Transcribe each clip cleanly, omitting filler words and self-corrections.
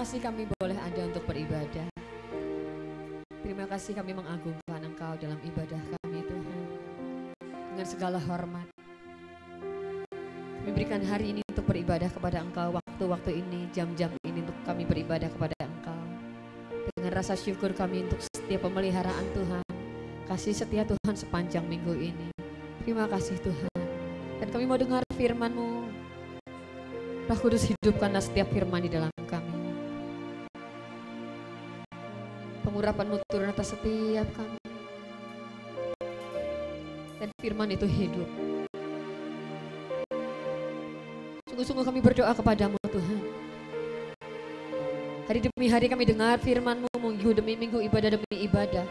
kasih kami boleh ada untuk beribadah. Terima kasih kami mengagungkan Engkau dalam ibadah kami Tuhan. Dengan segala hormat. Kami berikan hari ini untuk beribadah kepada Engkau. Waktu-waktu ini, jam-jam ini untuk kami beribadah kepada Engkau. Dengan rasa syukur kami untuk setiap pemeliharaan Tuhan. Kasih setia Tuhan sepanjang minggu ini. Terima kasih Tuhan. Dan kami mau dengar firman-Mu. Roh Kudus, hidupkanlah setiap firman di dalam kami. Pengurapan-Mu turun atas setiap kami. Dan firman itu hidup. Sungguh-sungguh kami berdoa kepadamu Tuhan. Hari demi hari kami dengar firman-Mu, minggu demi minggu, ibadah demi ibadah.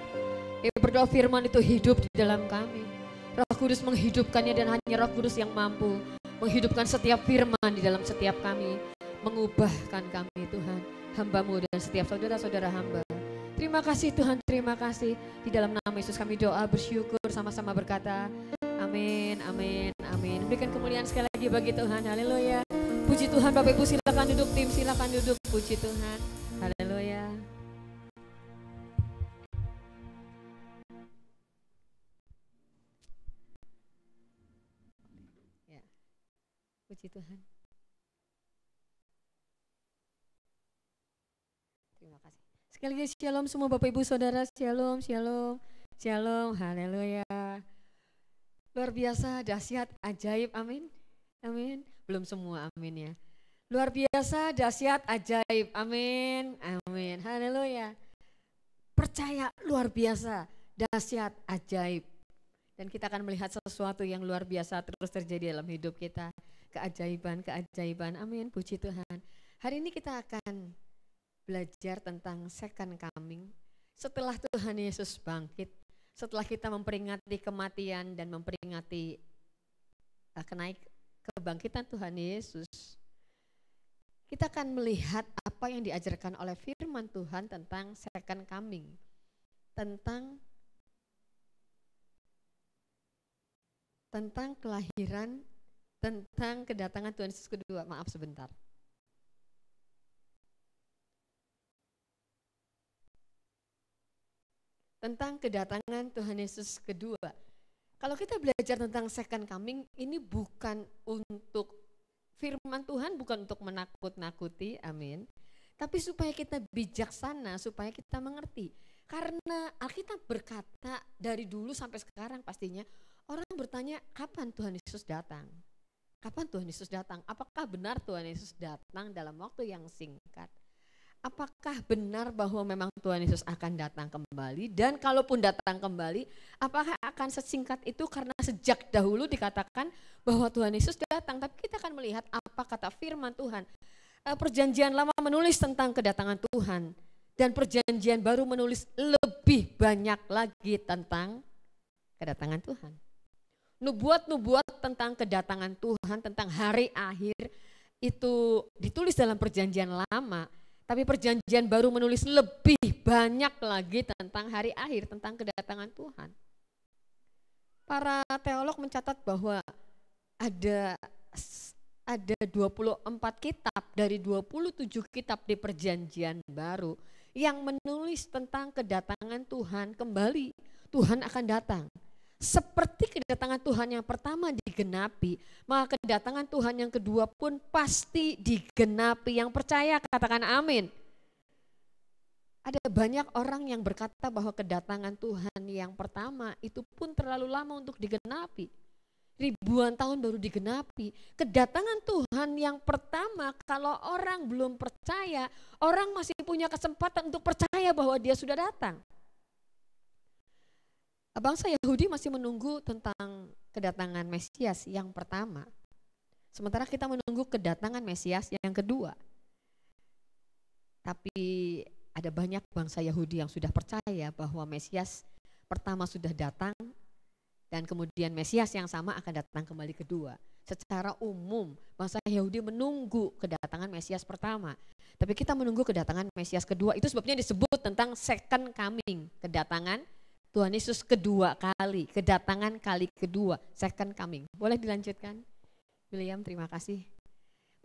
Kami berdoa firman itu hidup di dalam kami. Roh Kudus menghidupkannya dan hanya Roh Kudus yang mampu menghidupkan setiap firman di dalam setiap kami. Mengubahkan kami Tuhan, hamba-Mu dan setiap saudara-saudara hamba. Terima kasih Tuhan, terima kasih. Di dalam nama Yesus kami doa bersyukur sama-sama berkata amin, amin, amin. Berikan kemuliaan sekali lagi bagi Tuhan, haleluya. Puji Tuhan, Bapak Ibu silakan duduk, tim silakan duduk, puji Tuhan, haleluya. Ya, puji Tuhan. Terima kasih. Sekali lagi shalom semua Bapak Ibu Saudara, shalom, shalom, shalom, haleluya. Luar biasa, dahsyat, ajaib, amin, amin. Belum semua amin ya. Luar biasa, dahsyat, ajaib, amin, amin, haleluya. Percaya luar biasa, dahsyat, ajaib. Dan kita akan melihat sesuatu yang luar biasa terus terjadi dalam hidup kita. Keajaiban, keajaiban, amin, puji Tuhan. Hari ini kita akan belajar tentang second coming. Setelah Tuhan Yesus bangkit, setelah kita memperingati kematian dan memperingati kebangkitan Tuhan Yesus, kita akan melihat apa yang diajarkan oleh firman Tuhan tentang second coming, tentang kelahiran, tentang kedatangan Tuhan Yesus kedua. Maaf sebentar. Tentang kedatangan Tuhan Yesus kedua. Kalau kita belajar tentang second coming, ini bukan untuk firman Tuhan, bukan untuk menakut-nakuti, amin. Tapi supaya kita bijaksana, supaya kita mengerti. Karena Alkitab berkata dari dulu sampai sekarang pastinya orang bertanya kapan Tuhan Yesus datang? Kapan Tuhan Yesus datang? Apakah benar Tuhan Yesus datang dalam waktu yang singkat? Apakah benar bahwa memang Tuhan Yesus akan datang kembali? Dan kalaupun datang kembali, apakah akan sesingkat itu? Karena sejak dahulu dikatakan bahwa Tuhan Yesus datang. Tapi kita akan melihat apa kata firman Tuhan. Perjanjian lama menulis tentang kedatangan Tuhan. Dan perjanjian baru menulis lebih banyak lagi tentang kedatangan Tuhan. Nubuat-nubuat tentang kedatangan Tuhan, tentang hari akhir, itu ditulis dalam perjanjian lama. Tapi perjanjian baru menulis lebih banyak lagi tentang hari akhir, tentang kedatangan Tuhan. Para teolog mencatat bahwa ada 24 kitab dari 27 kitab di perjanjian baru yang menulis tentang kedatangan Tuhan kembali. Tuhan akan datang. Seperti kedatangan Tuhan yang pertama digenapi, maka kedatangan Tuhan yang kedua pun pasti digenapi. Yang percaya katakan amin. Ada banyak orang yang berkata bahwa kedatangan Tuhan yang pertama itu pun terlalu lama untuk digenapi. Ribuan tahun baru digenapi. Kedatangan Tuhan yang pertama, kalau orang belum percaya, orang masih punya kesempatan untuk percaya bahwa dia sudah datang. Bangsa Yahudi masih menunggu tentang kedatangan Mesias yang pertama. Sementara kita menunggu kedatangan Mesias yang kedua. Tapi ada banyak bangsa Yahudi yang sudah percaya bahwa Mesias pertama sudah datang dan kemudian Mesias yang sama akan datang kembali kedua. Secara umum bangsa Yahudi menunggu kedatangan Mesias pertama. Tapi kita menunggu kedatangan Mesias kedua. Itu sebabnya disebut tentang second coming, kedatangan Tuhan Yesus kedua kali, kedatangan kali kedua, second coming. Boleh dilanjutkan? William, terima kasih.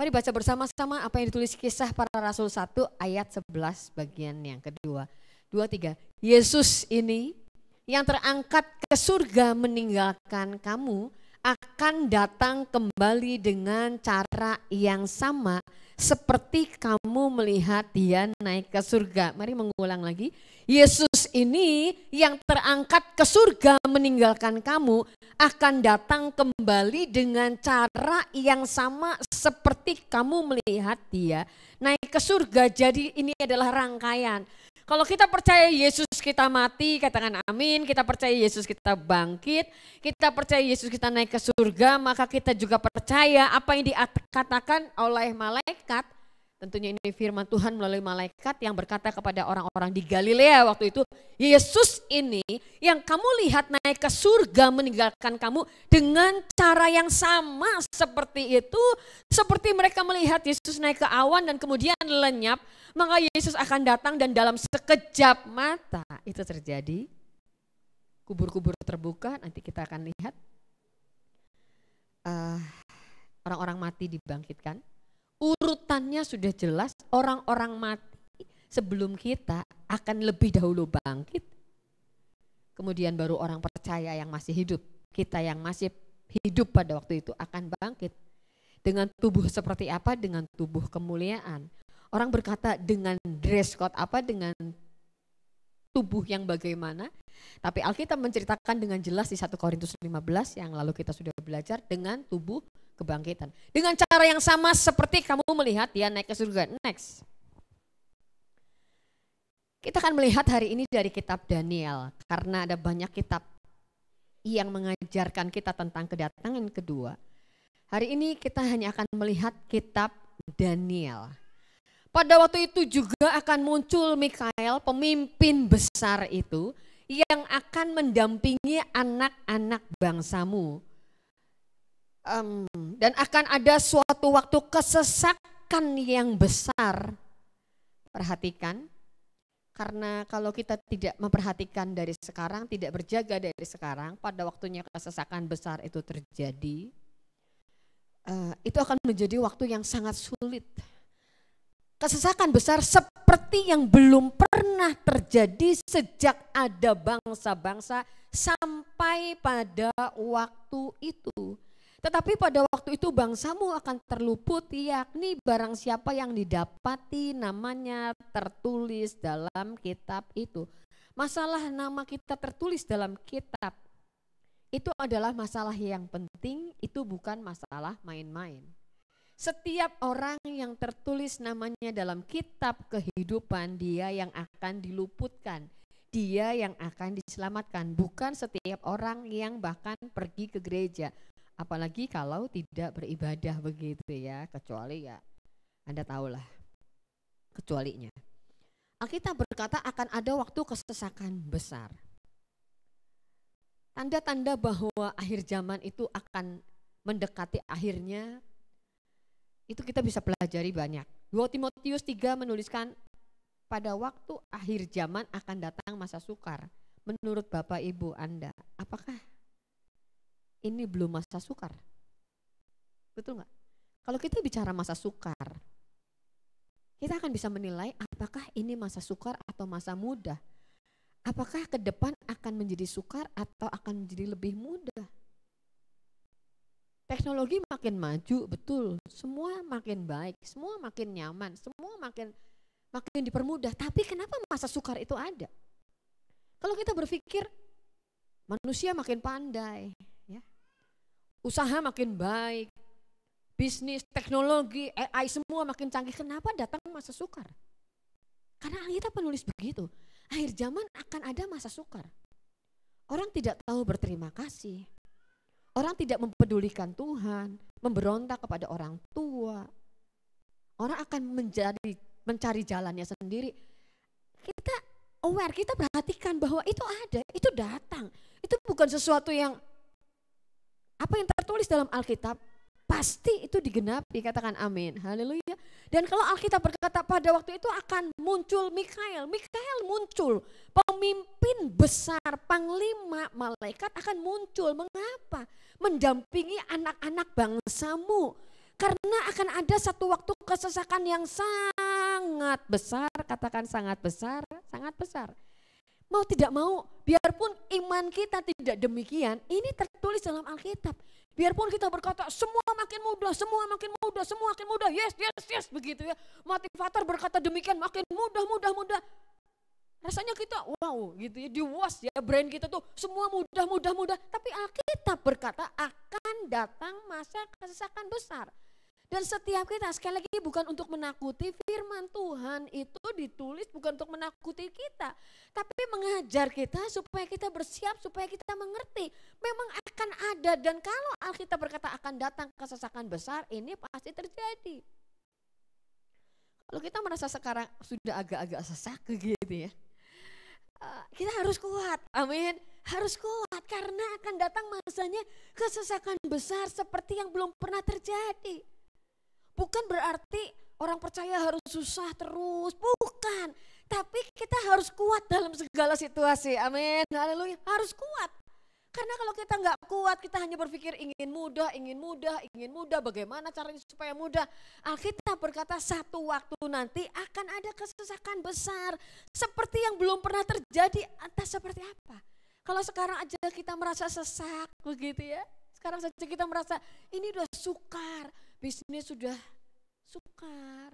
Mari baca bersama-sama apa yang ditulis Kisah Para Rasul 1 ayat 11 bagian yang kedua. 2, 3. Yesus ini yang terangkat ke surga meninggalkan kamu akan datang kembali dengan cara yang sama seperti kamu melihat dia naik ke surga. Mari mengulang lagi. Yesus ini yang terangkat ke surga meninggalkan kamu akan datang kembali dengan cara yang sama seperti kamu melihat dia naik ke surga. Jadi ini adalah rangkaian. Kalau kita percaya Yesus kita mati, katakan amin. Kita percaya Yesus kita bangkit. Kita percaya Yesus kita naik ke surga. Maka kita juga percaya apa yang dikatakan oleh malaikat. Tentunya ini firman Tuhan melalui malaikat yang berkata kepada orang-orang di Galilea waktu itu. Yesus ini yang kamu lihat naik ke surga meninggalkan kamu dengan cara yang sama seperti itu. Seperti mereka melihat Yesus naik ke awan dan kemudian lenyap. Maka Yesus akan datang dan dalam sekejap mata itu terjadi. Kubur-kubur terbuka, nanti kita akan lihat. Orang-orang mati dibangkitkan. Urutannya sudah jelas, orang-orang mati sebelum kita akan lebih dahulu bangkit. Kemudian baru orang percaya yang masih hidup. Kita yang masih hidup pada waktu itu akan bangkit. Dengan tubuh seperti apa? Dengan tubuh kemuliaan. Orang berkata dengan dress code apa, dengan tubuh yang bagaimana. Tapi Alkitab menceritakan dengan jelas di 1 Korintus 15 yang lalu kita sudah belajar dengan tubuh kebangkitan. Dengan cara yang sama seperti kamu melihat dia naik ke surga. Next. Kita akan melihat hari ini dari kitab Daniel. Karena ada banyak kitab yang mengajarkan kita tentang kedatangan kedua. Hari ini kita hanya akan melihat kitab Daniel. Pada waktu itu juga akan muncul Mikael, pemimpin besar itu, yang akan mendampingi anak-anak bangsamu. Dan akan ada suatu waktu kesesakan yang besar. Perhatikan, karena kalau kita tidak memperhatikan dari sekarang, tidak berjaga dari sekarang, pada waktunya kesesakan besar itu terjadi, itu akan menjadi waktu yang sangat sulit. Kesesakan besar seperti yang belum pernah terjadi sejak ada bangsa-bangsa sampai pada waktu itu. Tetapi pada waktu itu bangsamu akan terluput, yakni barang siapa yang didapati namanya tertulis dalam kitab itu. Masalah nama kita tertulis dalam kitab itu adalah masalah yang penting, itu bukan masalah main-main. Setiap orang yang tertulis namanya dalam kitab kehidupan, dia yang akan diluputkan, dia yang akan diselamatkan, bukan setiap orang yang bahkan pergi ke gereja. Apalagi kalau tidak beribadah begitu ya, kecuali ya Anda tahulah kecualinya. Alkitab berkata akan ada waktu kesesakan besar. Tanda-tanda bahwa akhir zaman itu akan mendekati akhirnya, itu kita bisa pelajari banyak. 2 Timotius 3 menuliskan pada waktu akhir zaman akan datang masa sukar. Menurut Bapak Ibu Anda, apakah ini belum masa sukar? Betul nggak? Kalau kita bicara masa sukar, kita akan bisa menilai apakah ini masa sukar atau masa mudah. Apakah ke depan akan menjadi sukar atau akan menjadi lebih mudah? Teknologi makin maju, betul. Semua makin baik, semua makin nyaman, semua makin dipermudah. Tapi kenapa masa sukar itu ada? Kalau kita berpikir manusia makin pandai, ya, usaha makin baik, bisnis, teknologi, AI semua makin canggih. Kenapa datang masa sukar? Karena kita penulis begitu. Akhir zaman akan ada masa sukar. Orang tidak tahu berterima kasih. Orang tidak mempedulikan Tuhan, memberontak kepada orang tua. Orang akan mencari jalannya sendiri. Kita aware, kita perhatikan bahwa itu ada, itu datang. Itu bukan sesuatu yang apa yang tertulis dalam Alkitab, pasti itu digenapi, katakan amin, haleluya. Dan kalau Alkitab berkata pada waktu itu akan muncul Mikael muncul, pemimpin besar, panglima malaikat akan muncul. Mengapa? Mendampingi anak-anak bangsamu. Karena akan ada satu waktu kesesakan yang sangat besar, katakan sangat besar, sangat besar. Mau tidak mau, biarpun iman kita tidak demikian, ini tertulis dalam Alkitab. Biarpun kita berkata semua makin mudah, semua makin mudah, semua makin mudah, yes, yes, yes, begitu ya. Motivator berkata demikian, makin mudah, mudah, mudah. Rasanya kita wow gitu ya, di was ya, brain kita tuh semua mudah, mudah, mudah. Tapi Alkitab berkata akan datang masa kesesakan besar. Dan setiap kita sekali lagi bukan untuk menakuti, firman Tuhan itu ditulis bukan untuk menakuti kita. Tapi mengajar kita supaya kita bersiap, supaya kita mengerti. Memang akan ada dan kalau Alkitab berkata akan datang kesesakan besar, ini pasti terjadi. Kalau kita merasa sekarang sudah agak-agak sesak gitu ya. Kita harus kuat, amin. Harus kuat karena akan datang masanya kesesakan besar seperti yang belum pernah terjadi. Bukan berarti orang percaya harus susah terus, bukan. Tapi kita harus kuat dalam segala situasi, amin, haleluya, harus kuat. Karena kalau kita nggak kuat, kita hanya berpikir ingin mudah, ingin mudah, ingin mudah, bagaimana caranya supaya mudah. Alkitab berkata satu waktu nanti akan ada kesesakan besar, seperti yang belum pernah terjadi, entah seperti apa. Kalau sekarang aja kita merasa sesak begitu ya, sekarang saja kita merasa ini udah sukar, bisnis sudah sukar,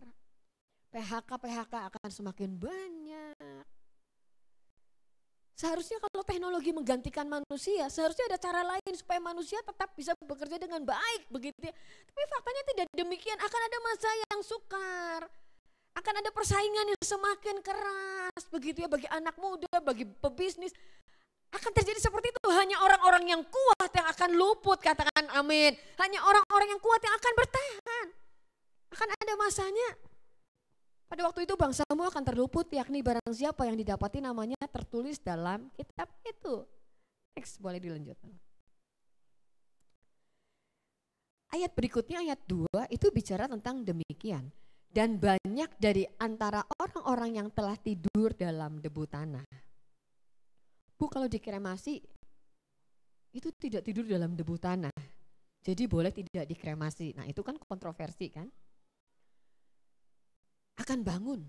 PHK akan semakin banyak. Seharusnya kalau teknologi menggantikan manusia, seharusnya ada cara lain supaya manusia tetap bisa bekerja dengan baik begitu ya. Tapi faktanya tidak demikian, akan ada masa yang sukar. Akan ada persaingan yang semakin keras begitu ya bagi anak muda, bagi pebisnis. Akan terjadi seperti itu, hanya orang-orang yang kuat yang akan luput, katakan amin. Hanya orang-orang yang kuat yang akan bertahan. Akan ada masanya. Pada waktu itu bangsamu akan terluput, yakni barang siapa yang didapati namanya tertulis dalam kitab itu. Next, boleh dilanjutkan. Ayat berikutnya, ayat 2 itu bicara tentang demikian. Dan banyak dari antara orang-orang yang telah tidur dalam debu tanah. Bu, kalau dikremasi itu tidak tidur dalam debu tanah. Jadi boleh tidak dikremasi. Nah itu kan kontroversi kan. Akan bangun.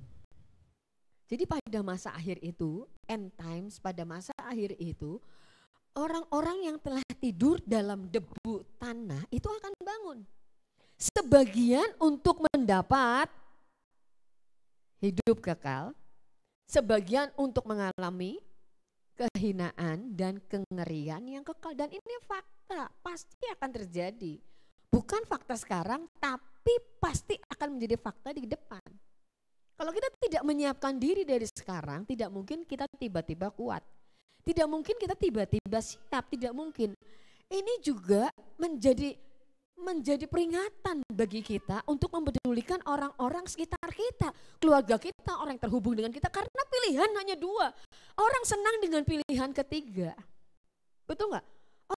Jadi pada masa akhir itu, end times, pada masa akhir itu, orang-orang yang telah tidur dalam debu tanah itu akan bangun. Sebagian untuk mendapat hidup kekal, sebagian untuk mengalami kehinaan dan kengerian yang kekal. Dan ini fakta, pasti akan terjadi. Bukan fakta sekarang, tapi pasti akan menjadi fakta di depan. Kalau kita tidak menyiapkan diri dari sekarang, tidak mungkin kita tiba-tiba kuat. Tidak mungkin kita tiba-tiba siap, tidak mungkin. Ini juga menjadi peringatan bagi kita untuk mempedulikan orang-orang sekitar kita, keluarga kita, orang yang terhubung dengan kita. Karena pilihan hanya dua. Orang senang dengan pilihan ketiga. Betul nggak?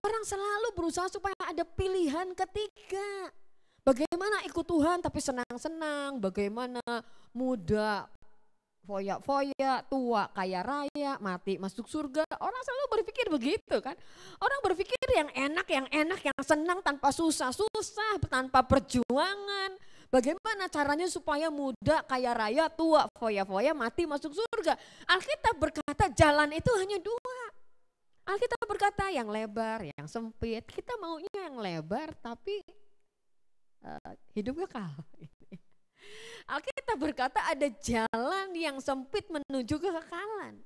Orang selalu berusaha supaya ada pilihan ketiga. Bagaimana ikut Tuhan tapi senang-senang, bagaimana muda foya-foya, tua kaya raya, mati masuk surga. Orang selalu berpikir begitu kan. Orang berpikir yang enak, yang senang tanpa susah-susah, tanpa perjuangan. Bagaimana caranya supaya muda, kaya raya, tua, foya-foya, mati masuk surga. Alkitab berkata jalan itu hanya dua. Alkitab berkata yang lebar, yang sempit. Kita maunya yang lebar tapi hidup kekal. Alkitab berkata ada jalan yang sempit menuju kekekalan.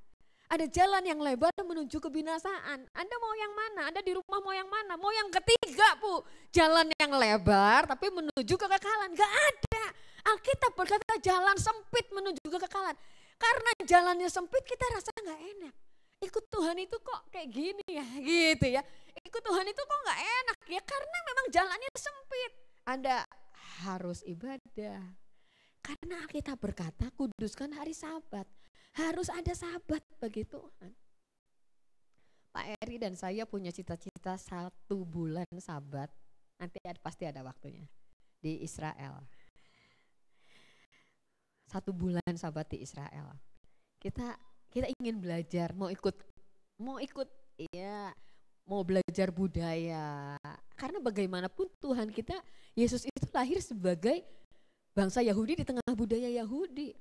Ada jalan yang lebar menuju kebinasaan. Anda mau yang mana? Anda di rumah mau yang mana? Mau yang ketiga, Bu. Jalan yang lebar tapi menuju kekekalan. Gak ada. Alkitab berkata jalan sempit menuju kekekalan. Karena jalannya sempit kita rasa gak enak. Ikut Tuhan itu kok kayak gini ya, gitu ya. Ikut Tuhan itu kok gak enak ya, karena memang jalannya sempit. Anda harus ibadah. Karena Alkitab berkata kuduskan hari Sabat. Harus ada Sabat bagi Tuhan. Pak Eri dan saya punya cita-cita 1 bulan Sabat. Nanti pasti ada waktunya. Di Israel. 1 bulan Sabat di Israel. Kita ingin belajar, mau ikut ya, mau belajar budaya Karena bagaimanapun Tuhan kita, Yesus itu lahir sebagai bangsa Yahudi di tengah budaya Yahudi.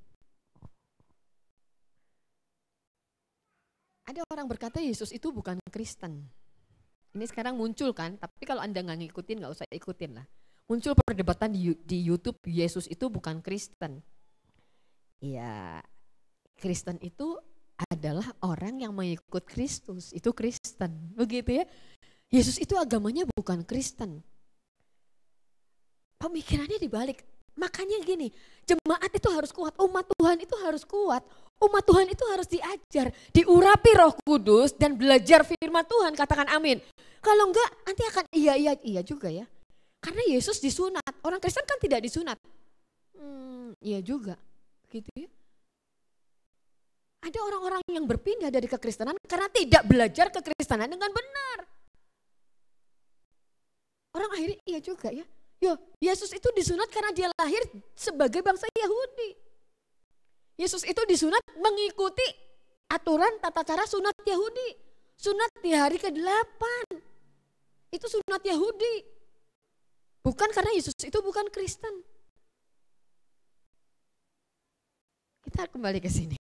Ada orang berkata Yesus itu bukan Kristen. Ini sekarang muncul kan, tapi kalau Anda nggak ngikutin nggak usah ikutin lah. Muncul perdebatan di YouTube, Yesus itu bukan Kristen. Ya, Kristen itu adalah orang yang mengikut Kristus, itu Kristen, begitu ya. Yesus itu agamanya bukan Kristen. Pemikirannya dibalik. Makanya gini, jemaat itu harus kuat, umat Tuhan itu harus kuat. Umat Tuhan itu harus diajar, diurapi Roh Kudus dan belajar firman Tuhan, katakan amin. Kalau enggak nanti akan iya juga ya. Karena Yesus disunat, orang Kristen kan tidak disunat. Iya juga, gitu ya. Ada orang-orang yang berpindah dari kekristenan karena tidak belajar kekristenan dengan benar. Orang akhirnya iya juga ya. Yesus itu disunat karena dia lahir sebagai bangsa Yahudi. Yesus itu disunat mengikuti aturan tata cara sunat Yahudi. Sunat di hari ke-8. Itu sunat Yahudi. Bukan karena Yesus itu bukan Kristen. Kita kembali ke sini.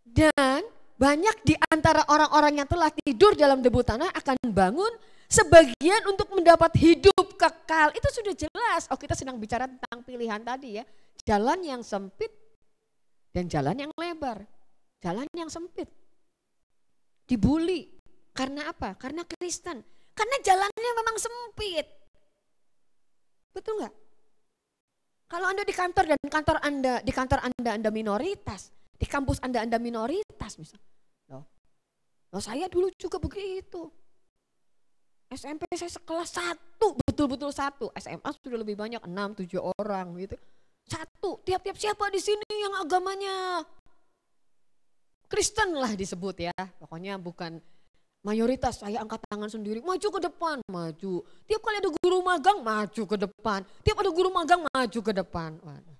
Dan banyak di antara orang-orang yang telah tidur dalam debu tanah akan bangun sebagian untuk mendapat hidup kekal. Itu sudah jelas. Kita sedang bicara tentang pilihan tadi ya. Jalan yang sempit dan jalan yang lebar. Jalan yang sempit. Dibully. Karena apa? Karena Kristen. Karena jalannya memang sempit. Betul nggak? Kalau Anda di kantor dan di kantor Anda minoritas. Di kampus Anda minoritas misalnya. Loh saya dulu juga begitu. SMP saya sekelas 1, betul-betul 1. SMA sudah lebih banyak, 6-7 orang gitu. 1, tiap-tiap siapa di sini yang agamanya Kristen lah disebut ya. Pokoknya bukan mayoritas, saya angkat tangan sendiri, maju ke depan, maju. Tiap kali ada guru magang, maju ke depan. Tiap ada guru magang, maju ke depan. Waduh.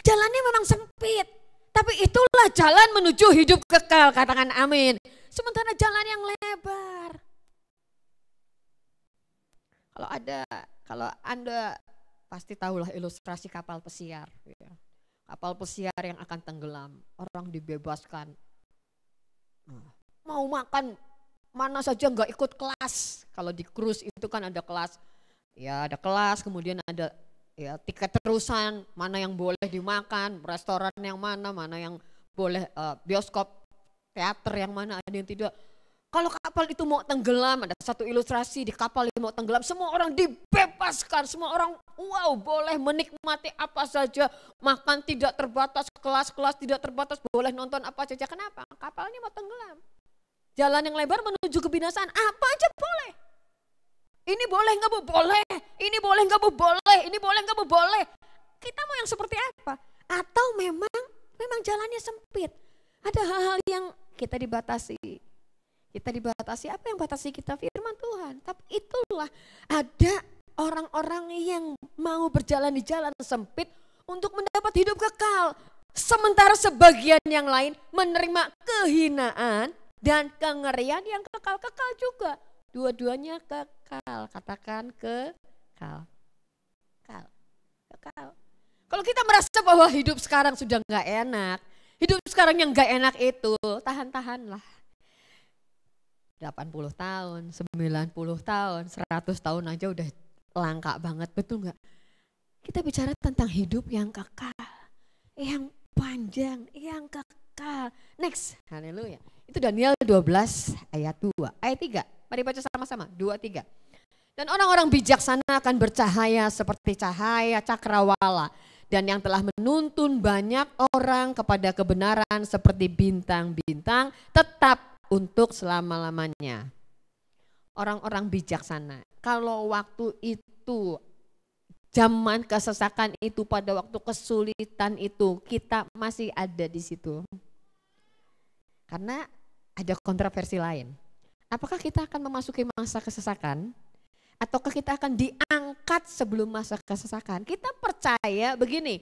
Jalannya memang sempit, tapi itulah jalan menuju hidup kekal, katakan amin. Sementara jalan yang lebar. Kalau Anda pasti tahulah ilustrasi kapal pesiar. Ya. Kapal pesiar yang akan tenggelam, orang dibebaskan. Mau makan mana saja nggak ikut kelas. Kalau di cruise itu kan ada kelas, ya ada kelas, kemudian ada ya tiket terusan, mana yang boleh dimakan, restoran yang mana yang boleh, bioskop, teater yang mana, ada yang tidak. Kalau kapal itu mau tenggelam, ada satu ilustrasi di kapal yang mau tenggelam, semua orang dibebaskan, semua orang boleh menikmati apa saja, makan tidak terbatas, kelas-kelas tidak terbatas, boleh nonton apa saja. Kenapa? Kapalnya mau tenggelam. Jalan yang lebar menuju kebinasaan, apa aja boleh. Ini boleh nggak bu? Boleh. Ini boleh nggak bu? Boleh. Ini boleh nggak bu? Boleh. Kita mau yang seperti apa? Atau memang jalannya sempit. Ada hal-hal yang kita dibatasi. Kita dibatasi, apa yang batasi kita? Firman Tuhan. Tapi itulah ada orang-orang yang mau berjalan di jalan sempit untuk mendapat hidup kekal. Sementara sebagian yang lain menerima kehinaan dan kengerian yang kekal-kekal juga. Dua-duanya kekal, katakan kekal. Kekal. Kalau kita merasa bahwa hidup sekarang sudah gak enak, hidup sekarang yang gak enak itu, tahan-tahanlah. 80 tahun, 90 tahun, 100 tahun aja udah langka banget, betul gak? Kita bicara tentang hidup yang kekal, yang panjang, yang kekal. Next, haleluya. Itu Daniel 12 ayat 2, ayat 3. Mari baca sama-sama, 2-3. Dan orang-orang bijaksana akan bercahaya seperti cahaya cakrawala. Dan yang telah menuntun banyak orang kepada kebenaran seperti bintang-bintang tetap untuk selama-lamanya. Orang-orang bijaksana. Kalau waktu itu, zaman kesesakan itu, pada waktu kesulitan itu, kita masih ada di situ. Karena ada kontroversi lain. Apakah kita akan memasuki masa kesesakan? Ataukah kita akan diangkat sebelum masa kesesakan? Kita percaya begini,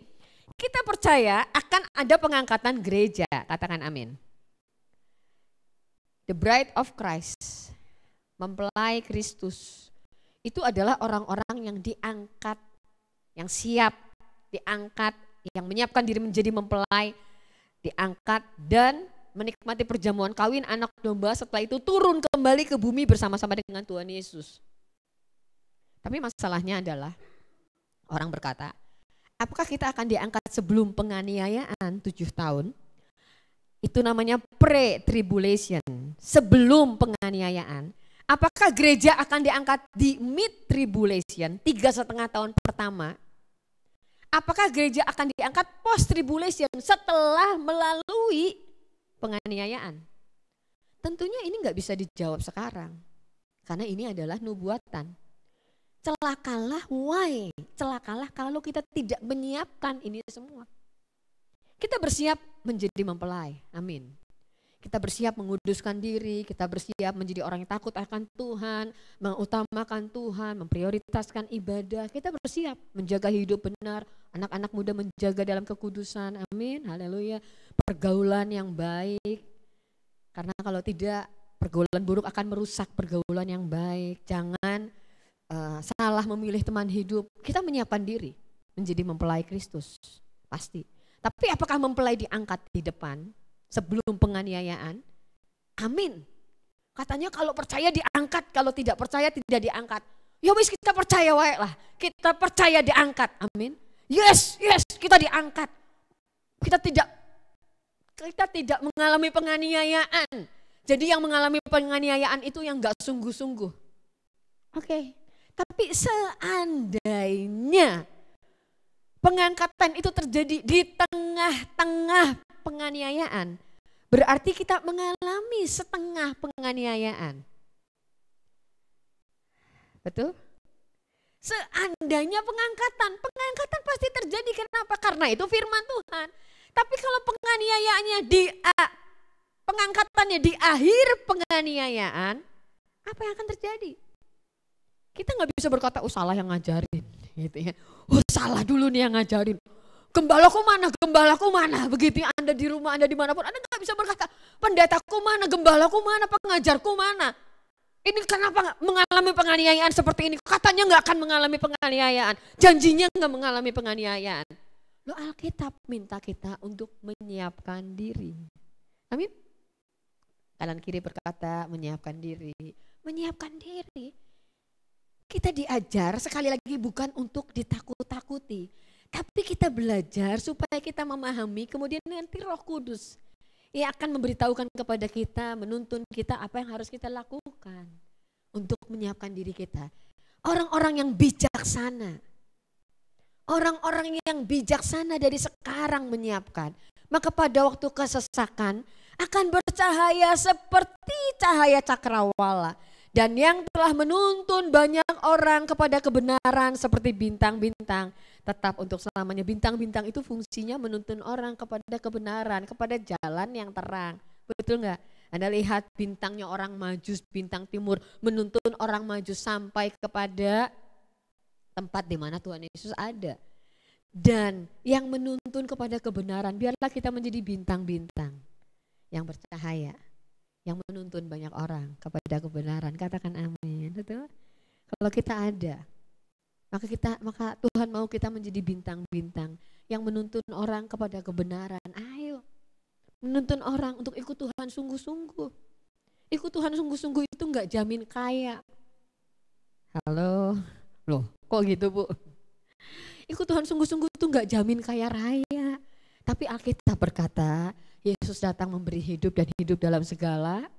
kita percaya akan ada pengangkatan gereja, katakan amin. The bride of Christ, Mempelai Kristus itu adalah orang-orang yang diangkat, yang siap diangkat, yang menyiapkan diri menjadi mempelai, diangkat dan menikmati perjamuan kawin anak domba, setelah itu turun kembali ke bumi bersama-sama dengan Tuhan Yesus. Tapi masalahnya adalah orang berkata, apakah kita akan diangkat sebelum penganiayaan 7 tahun? Itu namanya pre-tribulation, sebelum penganiayaan. Apakah gereja akan diangkat di mid-tribulation, 3,5 tahun pertama? Apakah gereja akan diangkat post-tribulation setelah melalui penganiayaan? Tentunya ini nggak bisa dijawab sekarang, karena ini adalah nubuatan. Celakalah, why? Celakalah kalau kita tidak menyiapkan ini semua. Kita bersiap menjadi mempelai, amin. Kita bersiap menguduskan diri, kita bersiap menjadi orang yang takut akan Tuhan, mengutamakan Tuhan, memprioritaskan ibadah. Kita bersiap menjaga hidup benar, anak-anak muda menjaga dalam kekudusan, amin, haleluya. Pergaulan yang baik, karena kalau tidak pergaulan buruk akan merusak pergaulan yang baik. Jangan salah memilih teman hidup. Kita menyiapkan diri menjadi mempelai Kristus, pasti. Tapi apakah mempelai diangkat di depan sebelum penganiayaan? Amin. Katanya kalau percaya diangkat, kalau tidak percaya tidak diangkat. Ya wis kita percaya wae lah. Kita percaya diangkat. Amin. Yes, kita diangkat. Kita tidak mengalami penganiayaan. Jadi yang mengalami penganiayaan itu yang enggak sungguh-sungguh. Oke. Tapi seandainya pengangkatan itu terjadi di tengah-tengah penganiayaan, berarti kita mengalami setengah penganiayaan. Betul? Seandainya pengangkatan pasti terjadi. Kenapa? Karena itu firman Tuhan. Tapi kalau penganiayaannya pengangkatannya di akhir penganiayaan, apa yang akan terjadi? Kita nggak bisa berkata, oh salah yang ngajarin, gitu ya. Oh salah dulu nih yang ngajarin. Gembalaku mana, begitu ya, Anda di rumah, Anda dimanapun, Anda nggak bisa berkata, pendetaku mana, gembalaku mana, pengajarku mana. Ini kenapa mengalami penganiayaan seperti ini? Katanya nggak akan mengalami penganiayaan, janjinya nggak mengalami penganiayaan. Loh, Alkitab minta kita untuk menyiapkan diri. Amin. Kanan kiri berkata menyiapkan diri. Kita diajar sekali lagi bukan untuk ditakut-takuti. Tapi kita belajar supaya kita memahami, kemudian nanti Roh Kudus yang akan memberitahukan kepada kita, menuntun kita apa yang harus kita lakukan untuk menyiapkan diri kita. Orang-orang yang bijaksana. Orang-orang yang bijaksana dari sekarang menyiapkan. Maka pada waktu kesesakan akan bercahaya seperti cahaya cakrawala. Dan yang telah menuntun banyak orang kepada kebenaran seperti bintang-bintang. Tetap untuk selamanya. Bintang-bintang itu fungsinya menuntun orang kepada kebenaran, kepada jalan yang terang. Betul enggak? Anda lihat bintangnya orang Majus, bintang timur menuntun orang maju sampai kepada tempat di mana Tuhan Yesus ada. Dan yang menuntun kepada kebenaran, biarlah kita menjadi bintang-bintang yang bercahaya. Yang menuntun banyak orang kepada kebenaran. Katakan amin. Betul? Kalau kita ada, maka Tuhan mau kita menjadi bintang-bintang yang menuntun orang kepada kebenaran. Ayo, menuntun orang untuk ikut Tuhan sungguh-sungguh. Ikut Tuhan sungguh-sungguh itu enggak jamin kaya. Halo, loh kok gitu Bu? Ikut Tuhan sungguh-sungguh itu enggak jamin kaya raya. Tapi Alkitab berkata, Yesus datang memberi hidup dan hidup dalam segala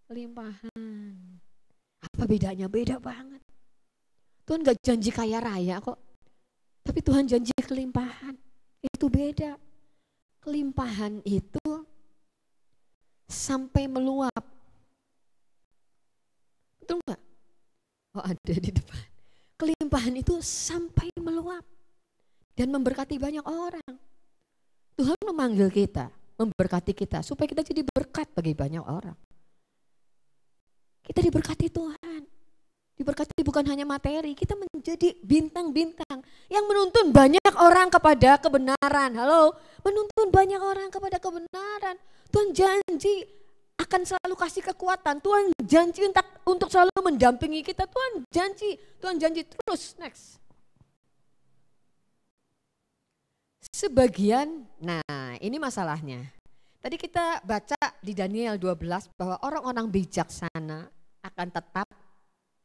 kelimpahan. Apa bedanya? Beda banget. Tuhan gak janji kaya raya kok. Tapi Tuhan janji kelimpahan. Itu beda. Kelimpahan itu sampai meluap. Betul gak? Oh ada di depan. Kelimpahan itu sampai meluap. Dan memberkati banyak orang. Tuhan memanggil kita. Memberkati kita supaya kita jadi berkat bagi banyak orang. Kita diberkati Tuhan. Diberkati bukan hanya materi, kita menjadi bintang-bintang yang menuntun banyak orang kepada kebenaran. Halo, menuntun banyak orang kepada kebenaran. Tuhan janji akan selalu kasih kekuatan. Tuhan janji untuk selalu mendampingi kita. Tuhan janji terus. Next. Sebagian, nah ini masalahnya. Tadi kita baca di Daniel 12 bahwa orang-orang bijaksana akan tetap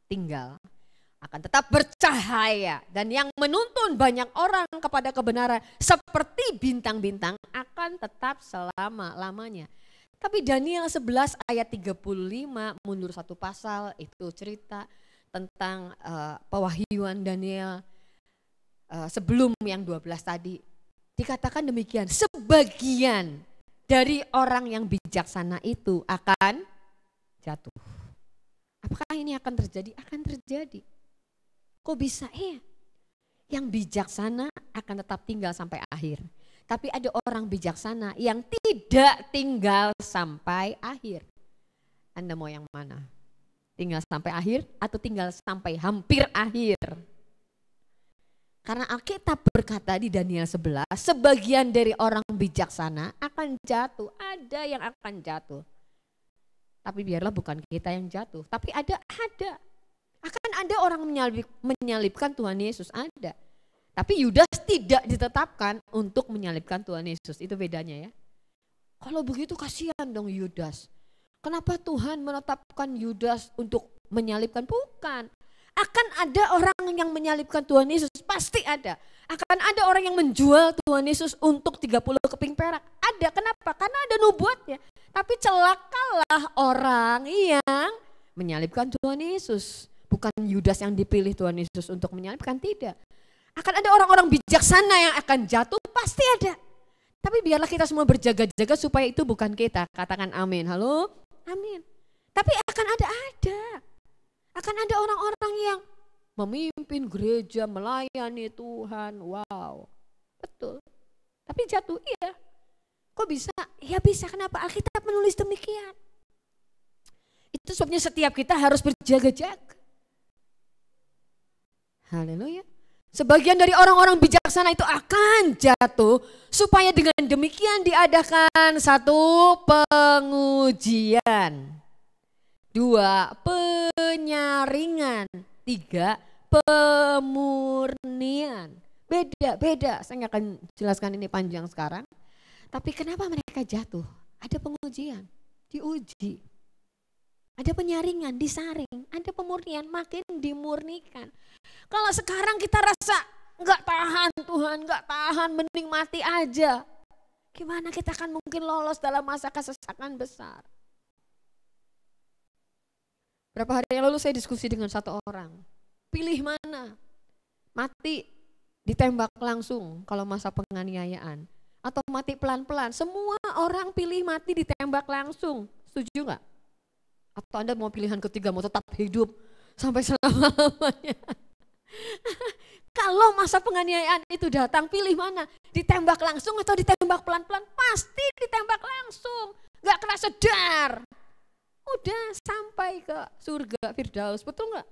tinggal, akan tetap bercahaya. Dan yang menuntun banyak orang kepada kebenaran seperti bintang-bintang akan tetap selama-lamanya. Tapi Daniel 11 ayat 35 mundur satu pasal itu cerita tentang pewahyuan Daniel sebelum yang 12 tadi. Dikatakan demikian, sebagian dari orang yang bijaksana itu akan jatuh. Apakah ini akan terjadi? Akan terjadi. Kok bisa? Yang bijaksana akan tetap tinggal sampai akhir. Tapi ada orang bijaksana yang tidak tinggal sampai akhir. Anda mau yang mana? Tinggal sampai akhir atau tinggal sampai hampir akhir? Karena Alkitab berkata di Daniel 11, sebagian dari orang bijaksana akan jatuh. Ada yang akan jatuh. Tapi biarlah bukan kita yang jatuh. Tapi ada. Akan ada orang menyalibkan Tuhan Yesus, ada. Tapi Yudas tidak ditetapkan untuk menyalibkan Tuhan Yesus. Itu bedanya ya. Kalau begitu kasihan dong Yudas. Kenapa Tuhan menetapkan Yudas untuk menyalibkan? Bukan. Akan ada orang yang menyalibkan Tuhan Yesus, pasti ada. Akan ada orang yang menjual Tuhan Yesus untuk 30 keping perak. Ada, kenapa? Karena ada nubuatnya. Tapi celakalah orang yang menyalibkan Tuhan Yesus. Bukan Yudas yang dipilih Tuhan Yesus untuk menyalibkan, tidak. Akan ada orang-orang bijaksana yang akan jatuh, pasti ada. Tapi biarlah kita semua berjaga-jaga supaya itu bukan kita. Katakan amin, halo? Amin. Tapi akan ada. Akan ada orang-orang yang memimpin gereja, melayani Tuhan. Wow, betul. Tapi jatuh, iya. Kok bisa? Ya bisa, kenapa? Alkitab menulis demikian. Itu sebabnya setiap kita harus berjaga-jaga. Haleluya. Sebagian dari orang-orang bijaksana itu akan jatuh supaya dengan demikian diadakan satu pengujian. 2, penyaringan. 3, pemurnian. Beda. Saya nggak akan jelaskan ini panjang sekarang. Tapi kenapa mereka jatuh? Ada pengujian, diuji. Ada penyaringan, disaring. Ada pemurnian, makin dimurnikan. Kalau sekarang kita rasa nggak tahan Tuhan, nggak tahan, mending mati aja. Gimana kita akan mungkin lolos dalam masa kesesakan besar? Berapa hari yang lalu saya diskusi dengan satu orang. Pilih mana? Mati ditembak langsung kalau masa penganiayaan. Atau mati pelan-pelan. Semua orang pilih mati ditembak langsung. Setuju nggak? Atau Anda mau pilihan ketiga, mau tetap hidup sampai selama-lamanya? Kalau masa penganiayaan itu datang, pilih mana? Ditembak langsung atau ditembak pelan-pelan? Pasti ditembak langsung. Gak kena sedar. Udah sampai ke surga Firdaus, betul nggak?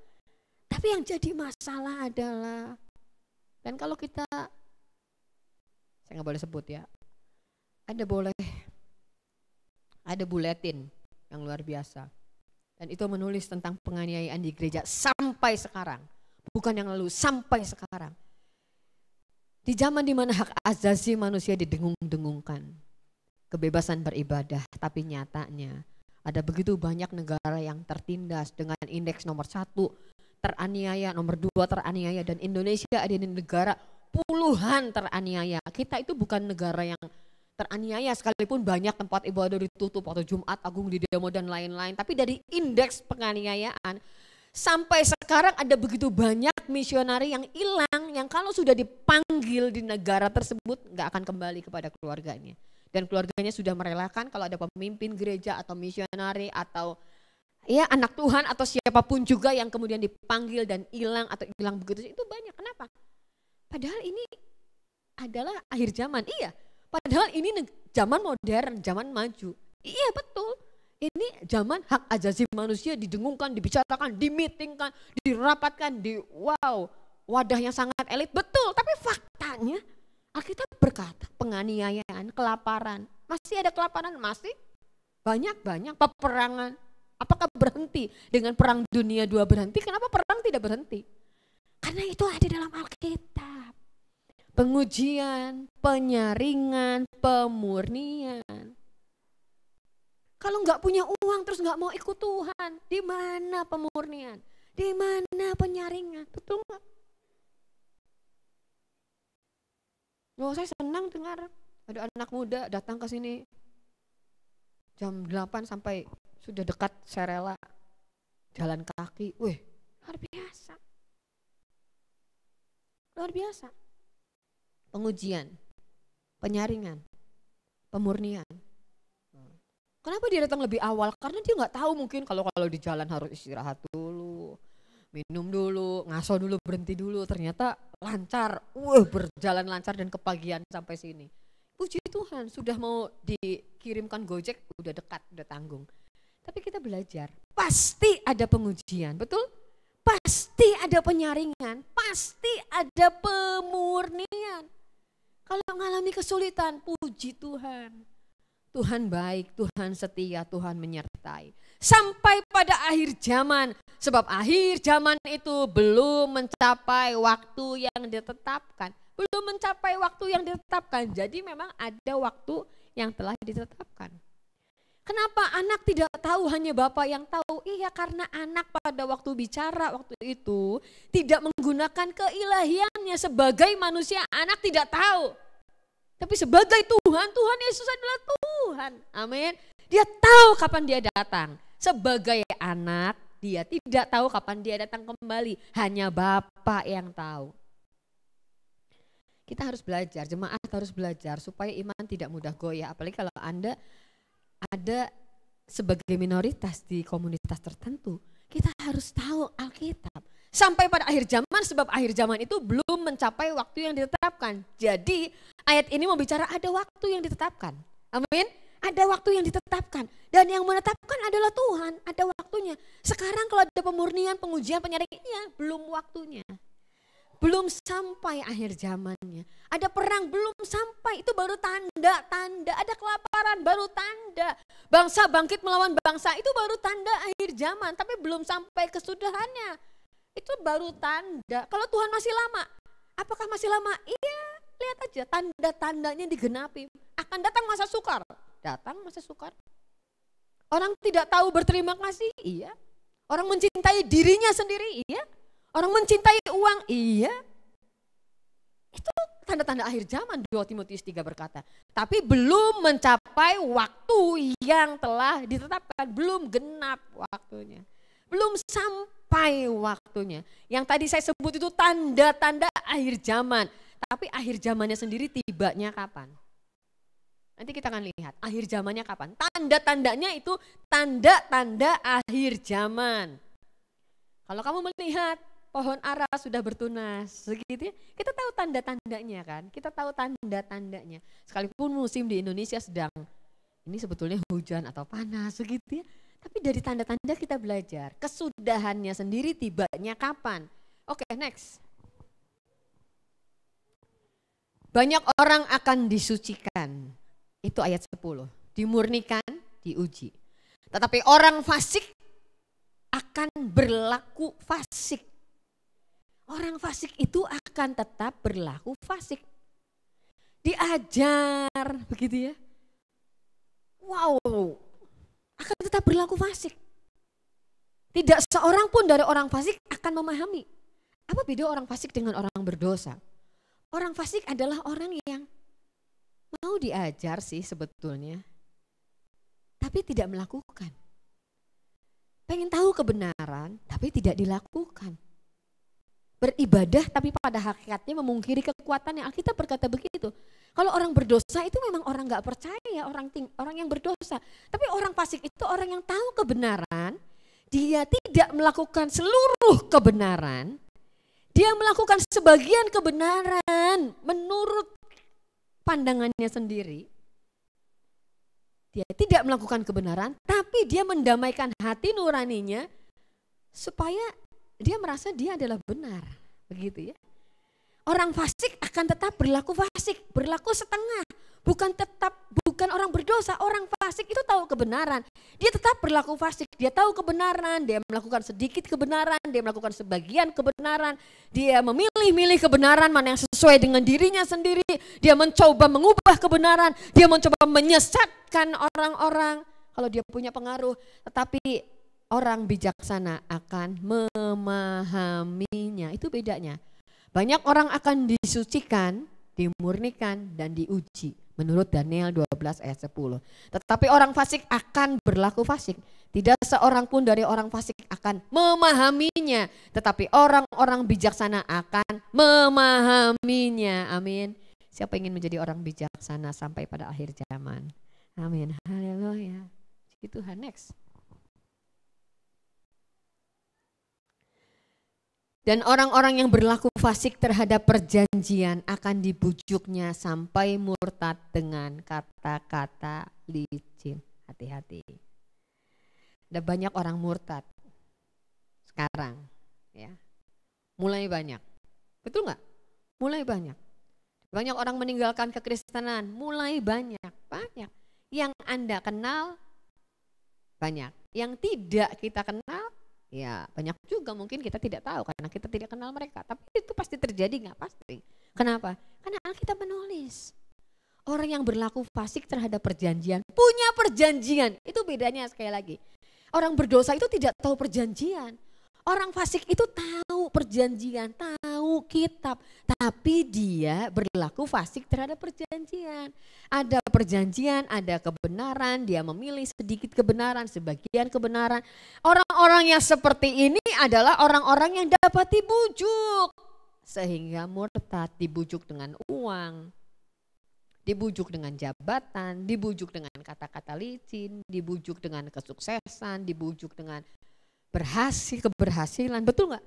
Tapi yang jadi masalah adalah, dan kalau kita, saya nggak boleh sebut ya, ada buletin yang luar biasa. Dan itu menulis tentang penganiayaan di gereja sampai sekarang. Bukan yang lalu, sampai sekarang. Di zaman dimana hak asasi manusia didengung-dengungkan. Kebebasan beribadah, tapi nyatanya ada begitu banyak negara yang tertindas dengan indeks nomor 1 teraniaya, nomor 2 teraniaya, dan Indonesia ada di negara puluhan teraniaya. Kita itu bukan negara yang teraniaya sekalipun banyak tempat ibadah ditutup atau Jumat Agung di demo dan lain-lain. Tapi dari indeks penganiayaan sampai sekarang ada begitu banyak misionari yang hilang, yang kalau sudah dipanggil di negara tersebut nggak akan kembali kepada keluarganya. Dan keluarganya sudah merelakan kalau ada pemimpin gereja atau misionari atau ya anak Tuhan atau siapapun juga yang kemudian dipanggil dan hilang atau hilang begitu, itu banyak. Kenapa? Padahal ini adalah akhir zaman, iya. Padahal ini zaman modern, zaman maju. Iya betul, ini zaman hak asasi manusia didengungkan, dibicarakan, dimitingkan, dirapatkan, wadah yang sangat elit, betul. Tapi faktanya Alkitab berkata penganiayaan, kelaparan, masih ada kelaparan, masih banyak peperangan, Apakah berhenti dengan perang dunia 2 berhenti? Kenapa perang tidak berhenti? Karena itu ada dalam Alkitab. Pengujian, penyaringan, pemurnian. Kalau nggak punya uang terus nggak mau ikut Tuhan, di mana pemurnian? Di mana penyaringan? Betul nggak? Oh, saya senang dengar ada anak muda datang ke sini jam 8 sampai sudah dekat, saya rela jalan kaki. Wih, luar biasa. Luar biasa. Pengujian, penyaringan, pemurnian. Kenapa dia datang lebih awal? Karena dia nggak tahu mungkin kalau di jalan harus istirahat dulu, minum dulu, ngaso dulu, berhenti dulu. Ternyata lancar, berjalan lancar dan kepagian sampai sini. Puji Tuhan, sudah mau dikirimkan Gojek, udah dekat, udah tanggung. Tapi kita belajar, pasti ada pengujian, betul? Pasti ada penyaringan, pasti ada pemurnian. Kalau mengalami kesulitan, puji Tuhan. Tuhan baik, Tuhan setia, Tuhan menyertai. Sampai pada akhir zaman, sebab akhir zaman itu belum mencapai waktu yang ditetapkan. Belum mencapai waktu yang ditetapkan, jadi memang ada waktu yang telah ditetapkan. Kenapa anak tidak tahu, hanya Bapak yang tahu? Iya, karena anak pada waktu bicara waktu itu tidak menggunakan keilahiannya. Sebagai manusia anak tidak tahu. Tapi sebagai Tuhan, Tuhan Yesus adalah Tuhan. Amin. Dia tahu kapan dia datang. Sebagai anak, dia tidak tahu kapan dia datang kembali. Hanya Bapa yang tahu. Kita harus belajar, jemaat harus belajar supaya iman tidak mudah goyah. Apalagi kalau Anda ada sebagai minoritas di komunitas tertentu. Kita harus tahu Alkitab. Sampai pada akhir zaman, sebab akhir zaman itu belum mencapai waktu yang ditetapkan. Jadi ayat ini mau bicara ada waktu yang ditetapkan. Amin. Ada waktu yang ditetapkan. Dan yang menetapkan adalah Tuhan. Ada waktunya. Sekarang kalau ada pemurnian, pengujian, penyaringan, ya belum waktunya. Belum sampai akhir zamannya. Ada perang belum sampai, itu baru tanda-tanda. Ada kelaparan baru tanda. Bangsa bangkit melawan bangsa, itu baru tanda akhir zaman. Tapi belum sampai kesudahannya. Itu baru tanda. Kalau Tuhan masih lama, apakah masih lama? Iya, lihat aja tanda-tandanya digenapi. Akan datang masa sukar. Datang masa sukar. Orang tidak tahu berterima kasih, iya. Orang mencintai dirinya sendiri, iya. Orang mencintai uang, iya. Itu tanda-tanda akhir zaman, 2 Timotius 3 berkata. Tapi belum mencapai waktu yang telah ditetapkan. Belum genap waktunya. Belum sampai waktunya. Yang tadi saya sebut itu tanda-tanda akhir zaman. Tapi akhir zamannya sendiri tibanya kapan? Nanti kita akan lihat akhir zamannya kapan. Tanda-tandanya itu tanda-tanda akhir zaman. Kalau kamu melihat pohon ara sudah bertunas, segitu ya, kita tahu tanda-tandanya kan. Kita tahu tanda-tandanya. Sekalipun musim di Indonesia sedang, ini sebetulnya hujan atau panas, segitu ya. Tapi dari tanda-tanda kita belajar, kesudahannya sendiri tibanya kapan. Oke, next. Banyak orang akan disucikan. Itu ayat 10. Dimurnikan, diuji. Tetapi orang fasik akan berlaku fasik. Orang fasik itu akan tetap berlaku fasik. Diajar, begitu ya. Wow, akan tetap berlaku fasik. Tidak seorang pun dari orang fasik akan memahami. Apa beda orang fasik dengan orang berdosa? Orang fasik adalah orang yang mau diajar sih sebetulnya, tapi tidak melakukan. Pengen tahu kebenaran, tapi tidak dilakukan. Beribadah tapi pada hakikatnya memungkiri kekuatannya. Alkitab berkata begitu. Kalau orang berdosa itu memang orang gak percaya, orang yang berdosa. Tapi orang fasik itu orang yang tahu kebenaran, dia tidak melakukan seluruh kebenaran, dia melakukan sebagian kebenaran menurut pandangannya sendiri. Dia tidak melakukan kebenaran, tapi dia mendamaikan hati nuraninya supaya dia merasa dia adalah benar, begitu ya. Orang fasik akan tetap berlaku fasik, berlaku setengah, bukan bukan orang berdosa, orang fasik itu tahu kebenaran. Dia tetap berlaku fasik, dia tahu kebenaran, dia melakukan sedikit kebenaran, dia melakukan sebagian kebenaran. Dia memilih-milih kebenaran mana yang sesuai dengan dirinya sendiri. Dia mencoba mengubah kebenaran, dia mencoba menyesatkan orang-orang kalau dia punya pengaruh. Tetapi orang bijaksana akan memahaminya, itu bedanya. Banyak orang akan disucikan, dimurnikan, dan diuji. Menurut Daniel 12 ayat 10. Tetapi orang fasik akan berlaku fasik. Tidak seorang pun dari orang fasik akan memahaminya. Tetapi orang-orang bijaksana akan memahaminya. Amin. Siapa ingin menjadi orang bijaksana sampai pada akhir zaman? Amin. Haleluya. Puji Tuhan. Next. Dan orang-orang yang berlaku fasik terhadap perjanjian akan dibujuknya sampai murtad dengan kata-kata licin. Hati-hati. Ada banyak orang murtad sekarang, ya. Mulai banyak. Betul nggak? Mulai banyak. Banyak orang meninggalkan kekristenan. Mulai banyak. Yang Anda kenal banyak. Yang tidak kita kenal, ya banyak juga mungkin kita tidak tahu karena kita tidak kenal mereka. Tapi itu pasti terjadi, nggak pasti. Kenapa? Karena Alkitab menulis. Orang yang berlaku fasik terhadap perjanjian, punya perjanjian. Itu bedanya sekali lagi. Orang berdosa itu tidak tahu perjanjian. Orang fasik itu tahu perjanjian, tahu kitab. Tapi dia berlaku fasik terhadap perjanjian. Ada perjanjian, ada kebenaran, dia memilih sedikit kebenaran, sebagian kebenaran. Orang-orang yang seperti ini adalah orang-orang yang dapat dibujuk. Sehingga murtad, dibujuk dengan uang, dibujuk dengan jabatan, dibujuk dengan kata-kata licin, dibujuk dengan kesuksesan, dibujuk dengan keberhasilan, betul nggak?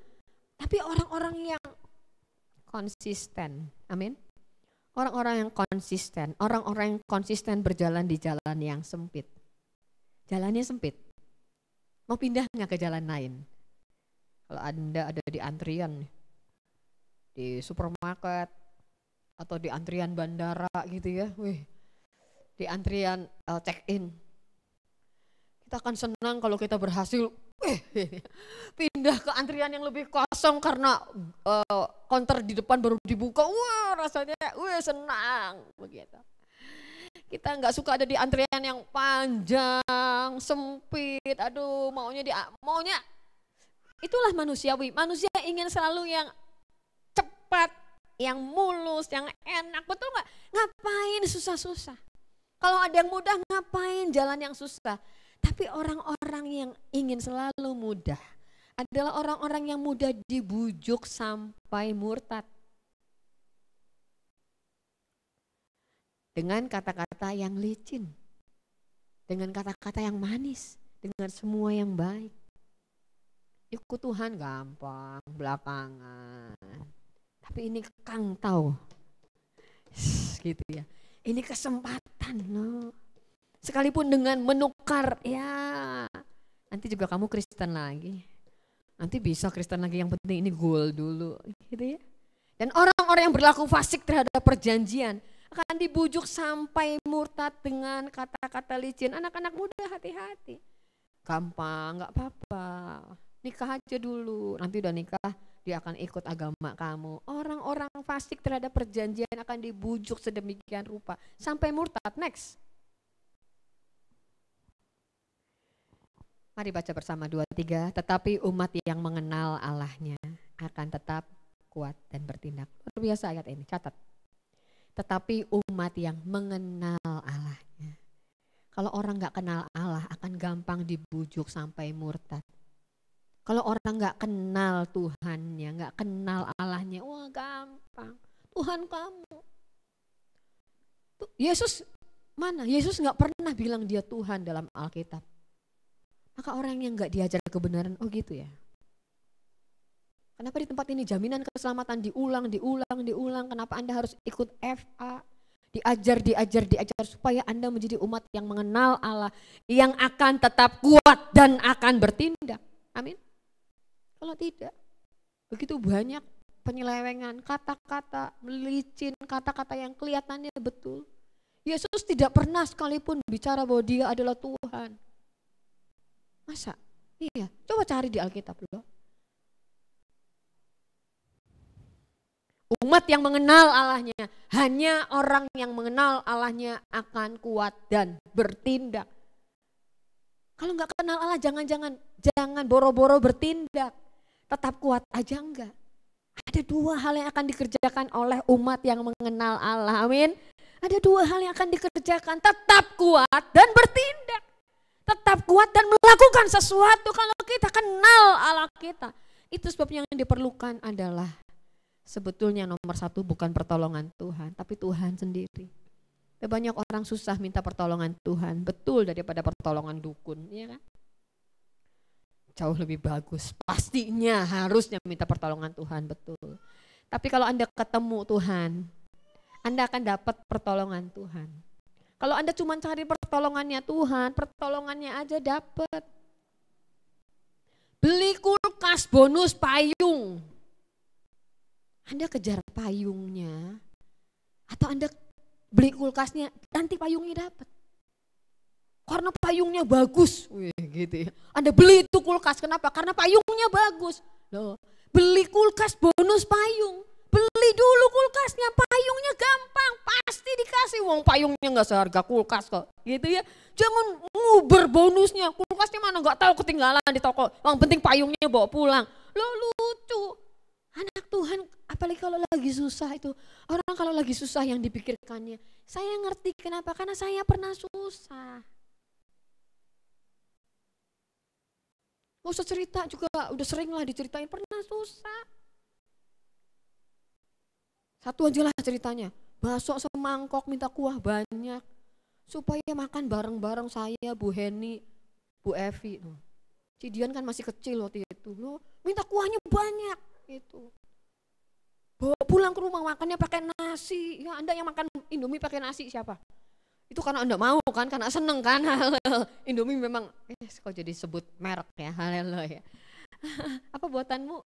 Tapi orang-orang yang konsisten, amin. Orang-orang yang konsisten berjalan di jalan yang sempit. Jalannya sempit. Mau pindah nggak ke jalan lain? Kalau Anda ada di antrian, di supermarket, atau di antrian bandara gitu ya, di antrian check-in. Kita akan senang kalau kita berhasil pindah ke antrian yang lebih kosong karena counter di depan baru dibuka. Wah, rasanya senang begitu. Kita nggak suka ada di antrian yang panjang, sempit. Aduh, maunya itulah manusiawi. Manusia ingin selalu yang cepat, yang mulus, yang enak. Betul nggak? Ngapain susah-susah? Kalau ada yang mudah, ngapain jalan yang susah? Tapi orang-orang yang ingin selalu mudah adalah orang-orang yang mudah dibujuk sampai murtad. Dengan kata-kata yang licin, dengan kata-kata yang manis, dengan semua yang baik. Ikut Tuhan gampang, belakangan. Tapi ini Kang tahu, gitu ya. Ini kesempatan loh. Sekalipun dengan menukar, ya nanti juga kamu Kristen lagi. Nanti bisa Kristen lagi, yang penting ini goal dulu, gitu ya. Dan orang-orang yang berlaku fasik terhadap perjanjian akan dibujuk sampai murtad dengan kata-kata licin. Anak-anak muda hati-hati. Gampang, gak apa-apa. Nikah aja dulu, nanti udah nikah dia akan ikut agama kamu. Orang-orang fasik terhadap perjanjian akan dibujuk sedemikian rupa sampai murtad. Next. Mari baca bersama 2-3. Tetapi umat yang mengenal Allahnya akan tetap kuat dan bertindak. Luar biasa ayat ini, catat. Tetapi umat yang mengenal Allahnya. Kalau orang gak kenal Allah akan gampang dibujuk sampai murtad. Kalau orang gak kenal Tuhannya, gak kenal Allahnya, wah gampang. Tuhan kamu. Yesus mana? Yesus gak pernah bilang dia Tuhan dalam Alkitab. Maka orang yang gak diajar kebenaran, oh gitu ya. Kenapa di tempat ini jaminan keselamatan diulang. Kenapa Anda harus ikut FA? Diajar supaya Anda menjadi umat yang mengenal Allah. Yang akan tetap kuat dan akan bertindak. Amin. Kalau tidak, begitu banyak penyelewengan, kata-kata melicin, kata-kata yang kelihatannya betul. Yesus tidak pernah sekalipun bicara bahwa dia adalah Tuhan. Masa? Iya, coba cari di Alkitab loh. Umat yang mengenal Allahnya, hanya orang yang mengenal Allahnya akan kuat dan bertindak. Kalau nggak kenal Allah jangan boro-boro bertindak. Tetap kuat aja enggak. Ada dua hal yang akan dikerjakan oleh umat yang mengenal Allah. Amin. Ada dua hal yang akan dikerjakan. Tetap kuat dan bertindak. Tetap kuat dan melakukan sesuatu kalau kita kenal Allah kita. Itu sebabnya yang diperlukan adalah sebetulnya nomor satu bukan pertolongan Tuhan, tapi Tuhan sendiri. Banyak orang susah minta pertolongan Tuhan, betul, daripada pertolongan dukun, ya kan? Jauh lebih bagus, pastinya harusnya minta pertolongan Tuhan, betul. Tapi kalau Anda ketemu Tuhan, Anda akan dapat pertolongan Tuhan. Kalau Anda cuma cari pertolongannya Tuhan, pertolongannya aja dapat. Beli kulkas bonus payung. Anda kejar payungnya, atau Anda beli kulkasnya, nanti payungnya dapat. Karena payungnya bagus, wih, gitu ya. Anda beli itu kulkas, kenapa? Karena payungnya bagus. Loh, beli kulkas bonus payung, beli dulu kulkasnya, payungnya gampang, pasti dikasih. Wong payungnya nggak seharga kulkas kok, gitu ya. Jangan nguber bonusnya, kulkasnya mana nggak tahu ketinggalan di toko. Yang penting payungnya bawa pulang. Loh lucu. Anak Tuhan, apalagi kalau lagi susah itu. Orang kalau lagi susah yang dipikirkannya. Saya ngerti kenapa, karena saya pernah susah. Gak usah cerita juga, udah sering lah diceritain, pernah susah. Satu aja lah ceritanya, bakso semangkok minta kuah banyak. Supaya makan bareng-bareng saya, Bu Heni, Bu Evi. Cidian kan masih kecil waktu itu, loh, minta kuahnya banyak. Itu bawa pulang ke rumah makannya pakai nasi. Ya Anda yang makan Indomie pakai nasi siapa? Itu karena Anda mau kan, karena seneng kan. Indomie memang kok jadi sebut merek ya, haleluya. Apa buatanmu?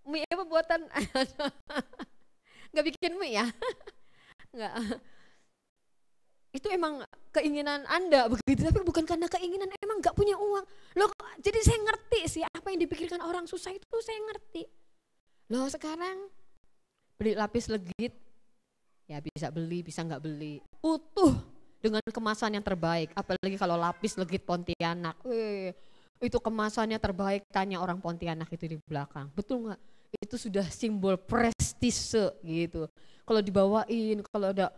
Mie apa buatan? Nggak bikin mie ya? Nggak. Itu emang keinginan Anda begitu, tapi bukan karena keinginan, emang nggak punya uang. Loh, jadi saya ngerti sih apa yang dipikirkan orang susah itu, saya ngerti. Loh sekarang beli lapis legit, ya bisa beli, bisa nggak beli. Utuh dengan kemasan yang terbaik, apalagi kalau lapis legit Pontianak. Itu kemasannya terbaik, tanya orang Pontianak itu di belakang. Betul nggak? Itu sudah simbol prestise gitu. Kalau dibawain, kalau ada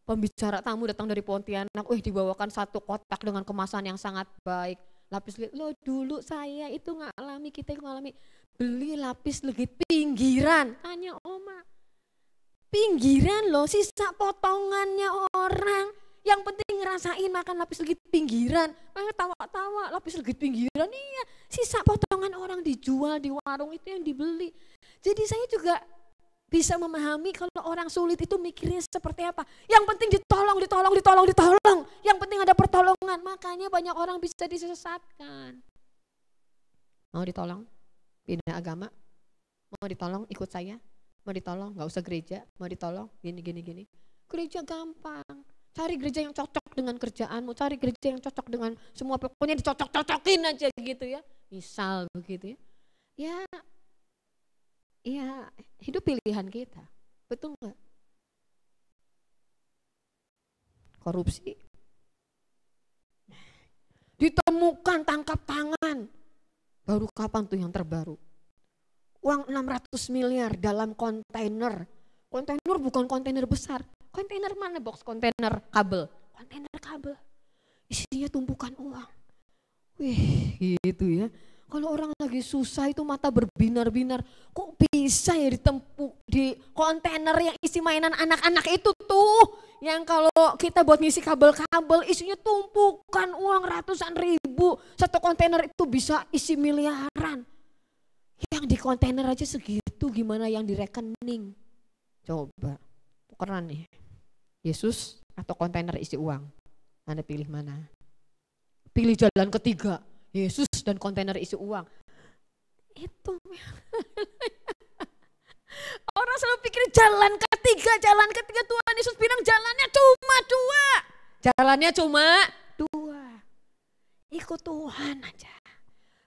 pembicara tamu datang dari Pontianak, dibawakan satu kotak dengan kemasan yang sangat baik. Lapis legit, lo dulu saya itu ngalami, kita ngalami beli lapis legit pinggiran. Tanya Oma, pinggiran loh, sisa potongannya orang. Yang penting ngerasain makan lapis legit pinggiran. Tawa-tawa lapis legit pinggiran, iya. Sisa potongan orang dijual di warung itu yang dibeli. Jadi saya juga bisa memahami kalau orang sulit itu mikirnya seperti apa. Yang penting ditolong. Yang penting ada pertolongan. Makanya banyak orang bisa disesatkan. Mau ditolong? Pindah agama? Mau ditolong? Ikut saya? Mau ditolong? Gak usah gereja? Mau ditolong? Gini. Gereja gampang. Cari gereja yang cocok dengan kerjaanmu. Cari gereja yang cocok dengan semua. Pokoknya dicocok-cocokin aja gitu ya. Misal begitu ya. Ya, hidup pilihan kita, betul nggak? Korupsi, ditemukan, tangkap tangan. Baru kapan tuh yang terbaru? Uang 600 miliar dalam kontainer. Kontainer bukan kontainer besar. Kontainer mana? Box kontainer kabel. Kontainer kabel. Isinya tumpukan uang. Wih, gitu ya. Kalau orang lagi susah itu mata berbinar-binar, kok bisa ya ditempuk di kontainer yang isi mainan anak-anak itu tuh. Yang kalau kita buat ngisi kabel-kabel isinya tumpukan uang ratusan ribu. Satu kontainer itu bisa isi miliaran. Yang di kontainer aja segitu, gimana yang di rekening? Coba, tukeran nih. Yesus atau kontainer isi uang? Anda pilih mana? Pilih jalan ketiga. Yesus dan kontainer isi uang. Itu orang selalu pikir jalan ketiga Tuhan Yesus bilang jalannya cuma dua. Jalannya cuma dua. Ikut Tuhan aja.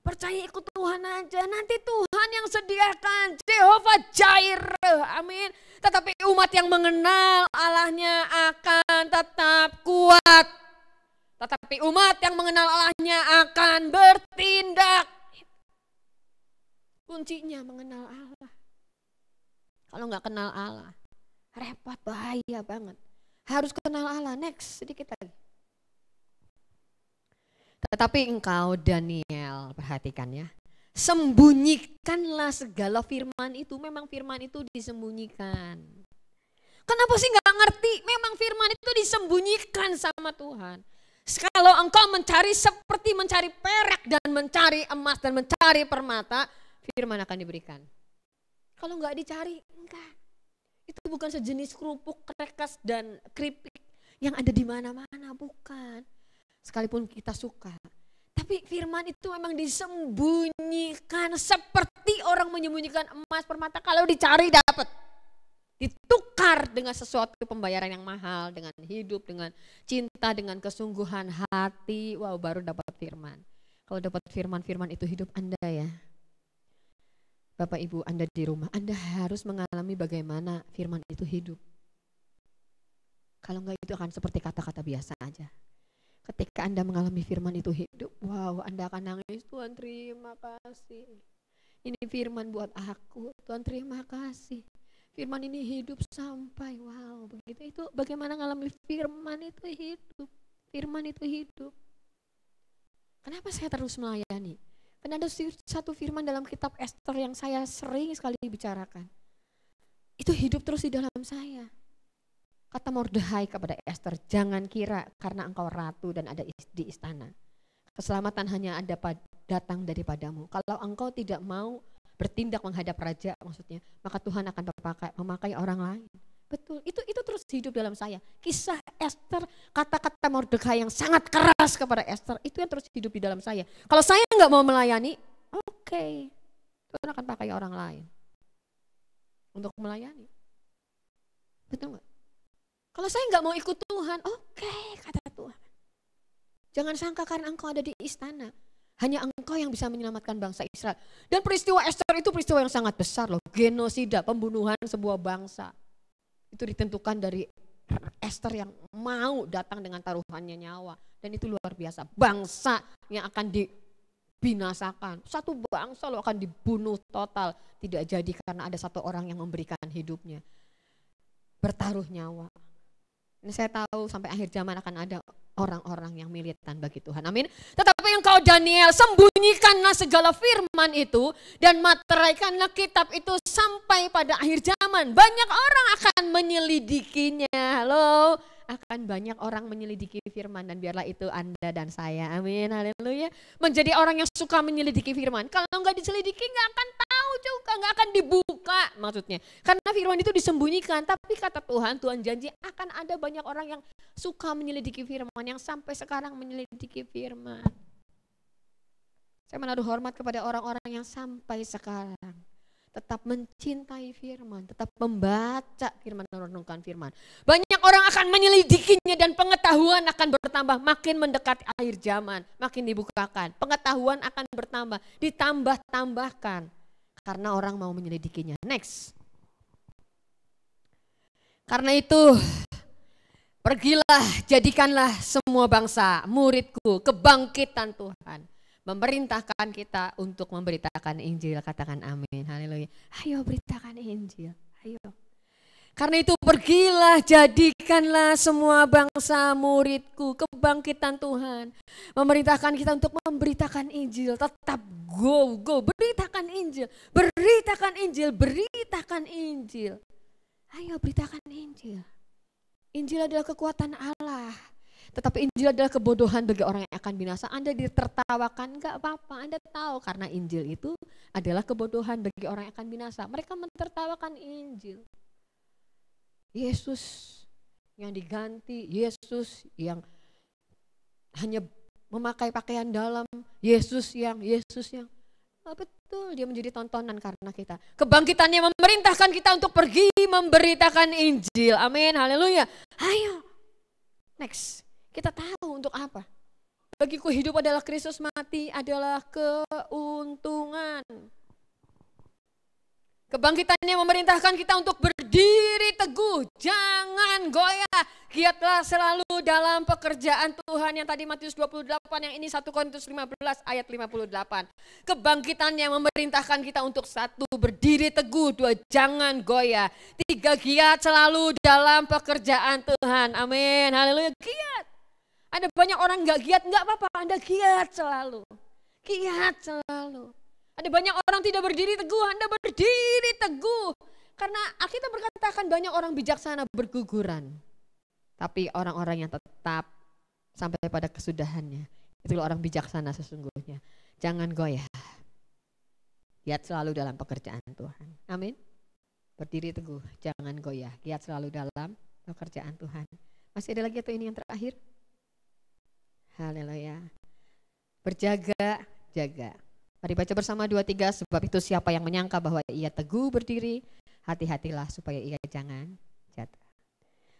Percaya ikut Tuhan aja, nanti Tuhan yang sediakan, Jehovah Jireh, amin. Tetapi umat yang mengenal Allahnya akan tetap kuat. Tetapi umat yang mengenal Allahnya akan bertindak. Kuncinya mengenal Allah. Kalau nggak kenal Allah, repot, bahaya banget. Harus kenal Allah, next sedikit lagi. Tetapi engkau Daniel, perhatikan ya, sembunyikanlah segala firman itu. Memang firman itu disembunyikan. Kenapa sih gak ngerti? Memang firman itu disembunyikan sama Tuhan. Kalau engkau mencari seperti mencari perak dan mencari emas dan mencari permata, firman akan diberikan. Kalau gak dicari, enggak. Itu bukan sejenis kerupuk, krekas dan keripik yang ada di mana-mana, bukan. Sekalipun kita suka. Tapi firman itu memang disembunyikan seperti orang menyembunyikan emas permata. Kalau dicari dapat. Ditukar dengan sesuatu pembayaran yang mahal. Dengan hidup, dengan cinta, dengan kesungguhan hati. Wow, baru dapat firman. Kalau dapat firman-firman itu hidup Anda ya. Bapak Ibu Anda di rumah, Anda harus mengalami bagaimana firman itu hidup. Kalau enggak itu akan seperti kata-kata biasa aja. Ketika Anda mengalami firman itu hidup, wow, Anda akan nangis, Tuhan terima kasih. Ini firman buat aku, Tuhan terima kasih. Firman ini hidup sampai, wow, begitu. Itu bagaimana mengalami firman itu hidup. Firman itu hidup. Kenapa saya terus melayani? Karena ada satu firman dalam kitab Esther yang saya sering sekali bicarakan. Itu hidup terus di dalam saya. Kata Mordechai kepada Esther, jangan kira karena engkau ratu dan ada di istana. Keselamatan hanya ada datang daripadamu. Kalau engkau tidak mau bertindak menghadap raja maksudnya, maka Tuhan akan memakai orang lain. Betul, itu terus hidup dalam saya. Kisah Esther, kata-kata Mordechai yang sangat keras kepada Esther, itu yang terus hidup di dalam saya. Kalau saya nggak mau melayani, oke, Tuhan akan pakai orang lain untuk melayani. Betul nggak? Kalau saya nggak mau ikut Tuhan, oke, kata Tuhan. Jangan sangka karena engkau ada di istana. Hanya engkau yang bisa menyelamatkan bangsa Israel. Dan peristiwa Esther itu peristiwa yang sangat besar loh. Genosida, pembunuhan sebuah bangsa. Itu ditentukan dari Esther yang mau datang dengan taruhannya nyawa. Dan itu luar biasa. Bangsa yang akan dibinasakan. Satu bangsa loh akan dibunuh total. Tidak jadi karena ada satu orang yang memberikan hidupnya. Bertaruh nyawa. Ini saya tahu sampai akhir zaman akan ada orang-orang yang militan bagi Tuhan. Amin. Tetapi engkau Daniel, sembunyikanlah segala firman itu dan materaikanlah kitab itu sampai pada akhir zaman. Banyak orang akan menyelidikinya. Halo, akan banyak orang menyelidiki firman dan biarlah itu Anda dan saya. Amin. Haleluya. Menjadi orang yang suka menyelidiki firman. Kalau enggak diselidiki enggak akan tahu juga, enggak akan dibuka maksudnya. Karena firman itu disembunyikan, tapi kata Tuhan, Tuhan janji akan ada banyak orang yang suka menyelidiki firman, yang sampai sekarang menyelidiki firman. Saya menaruh hormat kepada orang-orang yang sampai sekarang tetap mencintai firman, tetap membaca firman, merenungkan firman. Banyak orang akan menyelidikinya dan pengetahuan akan bertambah, makin mendekati akhir zaman, makin dibukakan. Pengetahuan akan bertambah, ditambah-tambahkan karena orang mau menyelidikinya. Next. Karena itu pergilah, jadikanlah semua bangsa muridku, kebangkitan Tuhan. Memerintahkan kita untuk memberitakan Injil, katakan amin, haleluya. Ayo beritakan Injil, ayo. Karena itu pergilah, jadikanlah semua bangsa muridku, kebangkitan Tuhan. Memerintahkan kita untuk memberitakan Injil, tetap go, beritakan Injil, beritakan Injil, beritakan Injil. Ayo beritakan Injil. Injil adalah kekuatan Allah. Tetapi Injil adalah kebodohan bagi orang yang akan binasa. Anda ditertawakan, enggak apa-apa. Anda tahu karena Injil itu adalah kebodohan bagi orang yang akan binasa. Mereka mentertawakan Injil. Yesus yang diganti, Yesus yang hanya memakai pakaian dalam, Yesus yang. Oh, betul, dia menjadi tontonan karena kita. Kebangkitannya memerintahkan kita untuk pergi memberitakan Injil. Amin, haleluya. Ayo, next. Kita tahu untuk apa. Bagiku hidup adalah Kristus, mati adalah keuntungan. Kebangkitannya memerintahkan kita untuk berdiri teguh, jangan goyah. Giatlah selalu dalam pekerjaan Tuhan, yang tadi Matius 28, yang ini 1 Korintus 15 ayat 58. Kebangkitannya memerintahkan kita untuk 1, berdiri teguh, 2, jangan goyah, 3, giat selalu dalam pekerjaan Tuhan. Amin, haleluya, giat. Ada banyak orang gak giat, gak apa-apa, Anda giat selalu. Giat selalu. Ada banyak orang tidak berdiri teguh, Anda berdiri teguh. Karena Alkitab berkatakan banyak orang bijaksana berguguran. Tapi orang-orang yang tetap sampai pada kesudahannya, itulah orang bijaksana sesungguhnya. Jangan goyah. Giat selalu dalam pekerjaan Tuhan. Amin. Berdiri teguh, jangan goyah. Giat selalu dalam pekerjaan Tuhan. Masih ada lagi atau ini yang terakhir? Haleluya. Berjaga, jaga. Mari baca bersama 2-3, sebab itu siapa yang menyangka bahwa ia teguh berdiri, hati-hatilah supaya ia jangan jatuh.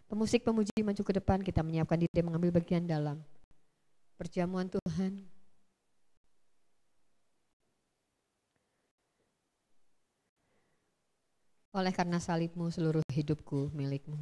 Pemusik pemuji maju ke depan, kita menyiapkan diri mengambil bagian dalam perjamuan Tuhan. Oleh karena salibmu seluruh hidupku milikmu.